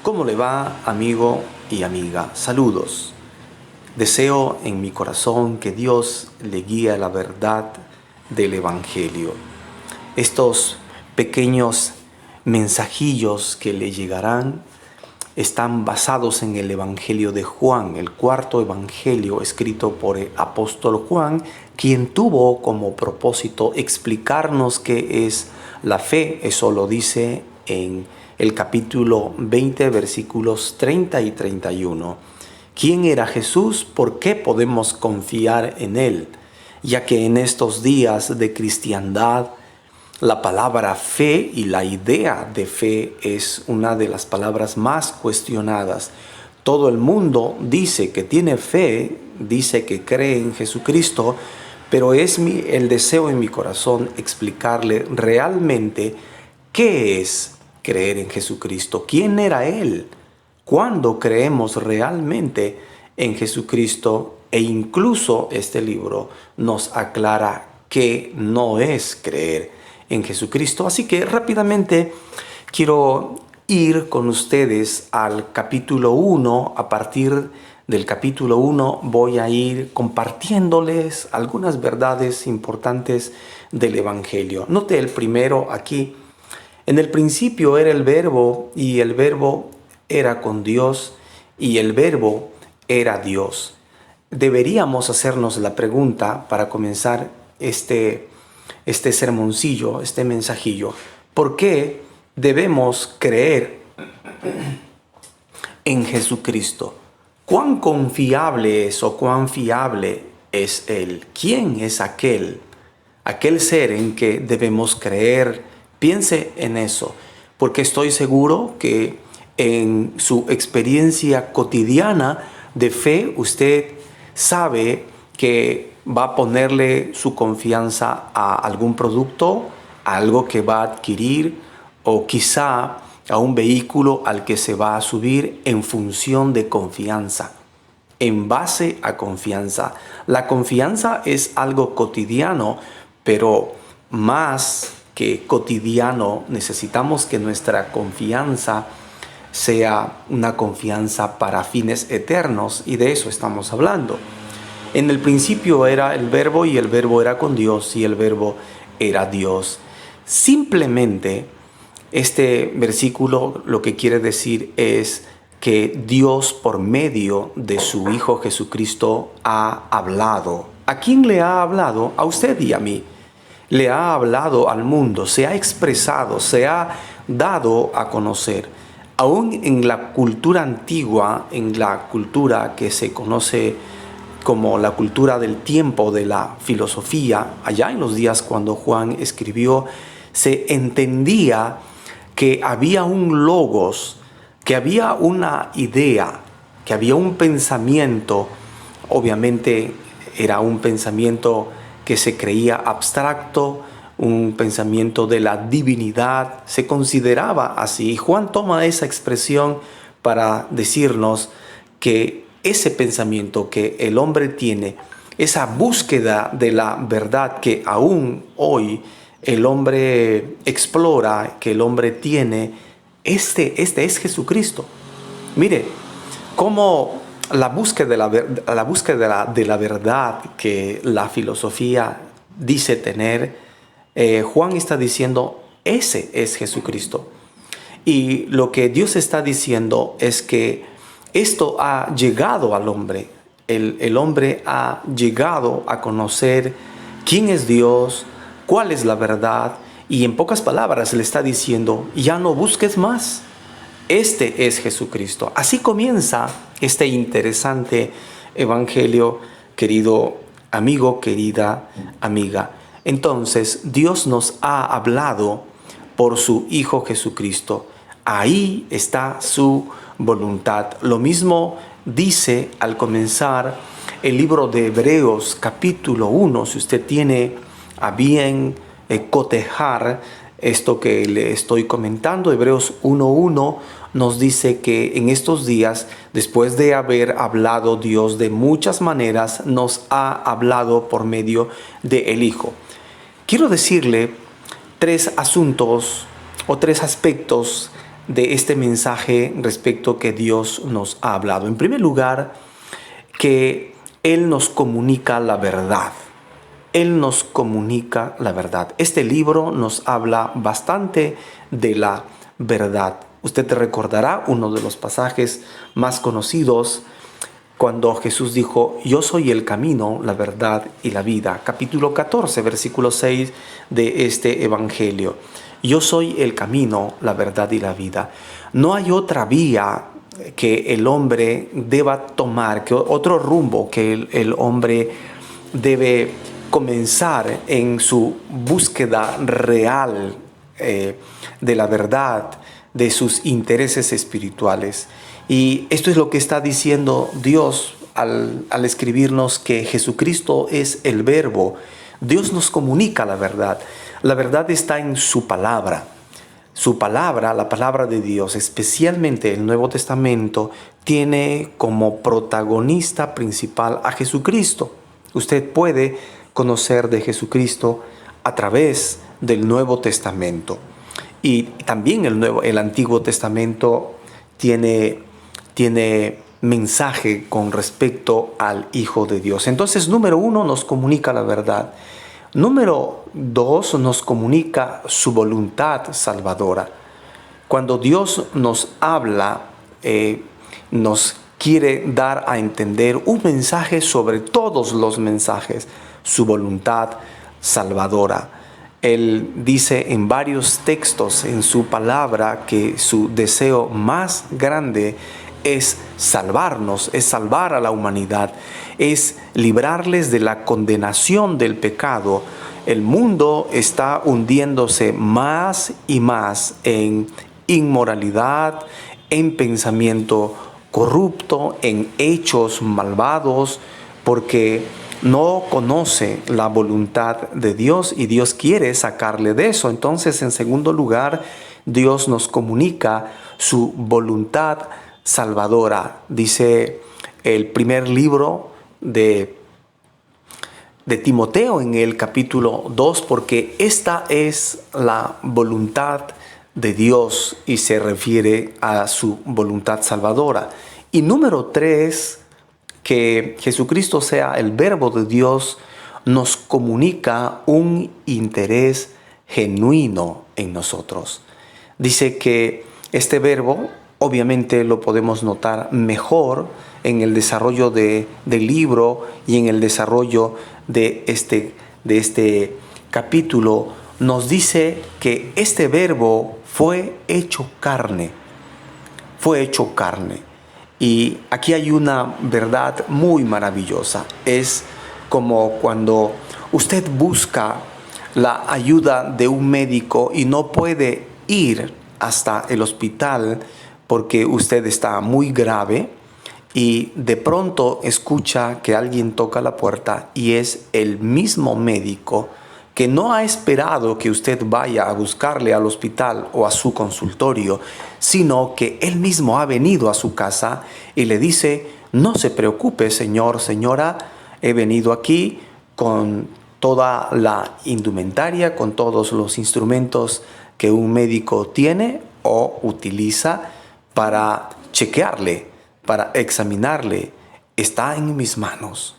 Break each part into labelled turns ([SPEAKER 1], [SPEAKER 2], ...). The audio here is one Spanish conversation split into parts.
[SPEAKER 1] ¿Cómo le va, amigo y amiga? Saludos. Deseo en mi corazón que Dios le guíe a la verdad del Evangelio. Estos pequeños mensajillos que le llegarán están basados en el Evangelio de Juan, el cuarto Evangelio escrito por el apóstol Juan, quien tuvo como propósito explicarnos qué es la fe. Eso lo dice en el capítulo 20, versículos 30 y 31. ¿Quién era Jesús? ¿Por qué podemos confiar en Él? Ya que en estos días de cristiandad, la palabra fe y la idea de fe es una de las palabras más cuestionadas. Todo el mundo dice que tiene fe, dice que cree en Jesucristo, pero es el deseo en mi corazón explicarle realmente qué es creer en Jesucristo. ¿Quién era Él? ¿Cuándo creemos realmente en Jesucristo? E incluso este libro nos aclara que no es creer en Jesucristo. Así que rápidamente quiero ir con ustedes al capítulo 1. A partir del capítulo 1 voy a ir compartiéndoles algunas verdades importantes del Evangelio. Note el primero aquí. En el principio era el Verbo, y el Verbo era con Dios, y el Verbo era Dios. Deberíamos hacernos la pregunta para comenzar este sermoncillo, este mensajillo. ¿Por qué debemos creer en Jesucristo? ¿Cuán confiable es o cuán fiable es Él? ¿Quién es aquel ser en que debemos creer? Piense en eso, porque estoy seguro que en su experiencia cotidiana de fe usted sabe que va a ponerle su confianza a algún producto, a algo que va a adquirir, o quizá a un vehículo al que se va a subir en función de confianza, en base a confianza. La confianza es algo cotidiano, pero más que cotidiano, necesitamos que nuestra confianza sea una confianza para fines eternos, y de eso estamos hablando. En el principio era el Verbo, y el Verbo era con Dios, y el Verbo era Dios. Simplemente este versículo lo que quiere decir es que Dios, por medio de su Hijo Jesucristo, ha hablado. ¿A quién le ha hablado? A usted y a mí. Le ha hablado al mundo, se ha expresado, se ha dado a conocer. Aún en la cultura antigua, en la cultura que se conoce como la cultura del tiempo de la filosofía, allá en los días cuando Juan escribió, se entendía que había un logos, que había una idea, que había un pensamiento. Obviamente era un pensamiento que se creía abstracto, un pensamiento de la divinidad, se consideraba así. Juan toma esa expresión para decirnos que ese pensamiento que el hombre tiene, esa búsqueda de la verdad que aún hoy el hombre explora, que el hombre tiene, este es Jesucristo. Mire, cómo la búsqueda de la verdad que la filosofía dice tener, Juan está diciendo, ese es Jesucristo. Y lo que Dios está diciendo es que esto ha llegado al hombre. El hombre ha llegado a conocer quién es Dios, cuál es la verdad, y en pocas palabras le está diciendo, ya no busques más. Este es Jesucristo. Así comienza este interesante evangelio, querido amigo, querida amiga. Entonces, Dios nos ha hablado por su Hijo Jesucristo. Ahí está su voluntad. Lo mismo dice al comenzar el libro de Hebreos, capítulo 1. Si usted tiene a bien cotejar esto que le estoy comentando, Hebreos 1:1 nos dice que en estos días, después de haber hablado Dios de muchas maneras, nos ha hablado por medio del Hijo. Quiero decirle tres asuntos o tres aspectos de este mensaje respecto que Dios nos ha hablado. En primer lugar, que Él nos comunica la verdad. Él nos comunica la verdad. Este libro nos habla bastante de la verdad. Usted recordará uno de los pasajes más conocidos cuando Jesús dijo: yo soy el camino, la verdad y la vida. Capítulo 14, versículo 6 de este evangelio. Yo soy el camino, la verdad y la vida. No hay otra vía que el hombre deba tomar, que otro rumbo que el hombre debe comenzar en su búsqueda real de la verdad, de sus intereses espirituales. Y esto es lo que está diciendo Dios al escribirnos que Jesucristo es el Verbo. Dios nos comunica la verdad. La verdad está en su palabra. Su palabra, la palabra de Dios, especialmente el Nuevo Testamento, tiene como protagonista principal a Jesucristo. Usted puede conocer de Jesucristo a través del Nuevo Testamento. Y también el Antiguo Testamento tiene mensaje con respecto al Hijo de Dios. Entonces, número 1, nos comunica la verdad. Número 2, nos comunica su voluntad salvadora. Cuando Dios nos habla, nos quiere dar a entender un mensaje sobre todos los mensajes, su voluntad salvadora. Él dice en varios textos en su palabra que su deseo más grande es salvarnos, es salvar a la humanidad, es librarles de la condenación del pecado. El mundo está hundiéndose más y más en inmoralidad, en pensamiento corrupto, en hechos malvados, porque no conoce la voluntad de Dios y Dios quiere sacarle de eso. Entonces, en segundo lugar, Dios nos comunica su voluntad salvadora. Dice el primer libro de Timoteo en el capítulo 2, porque esta es la voluntad de Dios y se refiere a su voluntad salvadora. Y número 3, que Jesucristo sea el Verbo de Dios, nos comunica un interés genuino en nosotros. Dice que este verbo, obviamente lo podemos notar mejor en el desarrollo del libro y en el desarrollo de este capítulo. Nos dice que este verbo fue hecho carne. Fue hecho carne. Y aquí hay una verdad muy maravillosa. Es como cuando usted busca la ayuda de un médico y no puede ir hasta el hospital porque usted está muy grave y de pronto escucha que alguien toca la puerta y es el mismo médico que no ha esperado que usted vaya a buscarle al hospital o a su consultorio, sino que él mismo ha venido a su casa y le dice: no se preocupe, señor, señora, he venido aquí con toda la indumentaria, con todos los instrumentos que un médico tiene o utiliza para chequearle, para examinarle. Está en mis manos.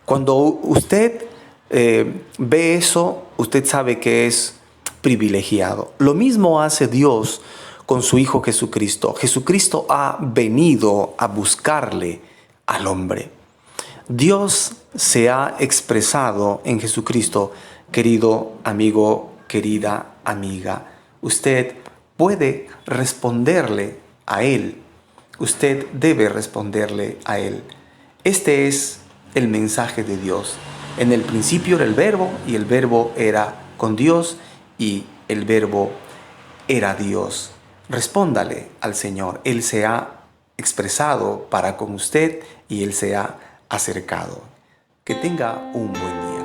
[SPEAKER 1] Cuando usted ve eso, usted sabe que es privilegiado. Lo mismo hace Dios con su Hijo Jesucristo. Jesucristo ha venido a buscarle al hombre. Dios se ha expresado en Jesucristo. Querido amigo, querida amiga, usted puede responderle a Él. Usted debe responderle a Él. Este es el mensaje de Dios. En el principio era el Verbo, y el Verbo era con Dios, y el Verbo era Dios. Respóndale al Señor. Él se ha expresado para con usted y Él se ha acercado. Que tenga un buen día.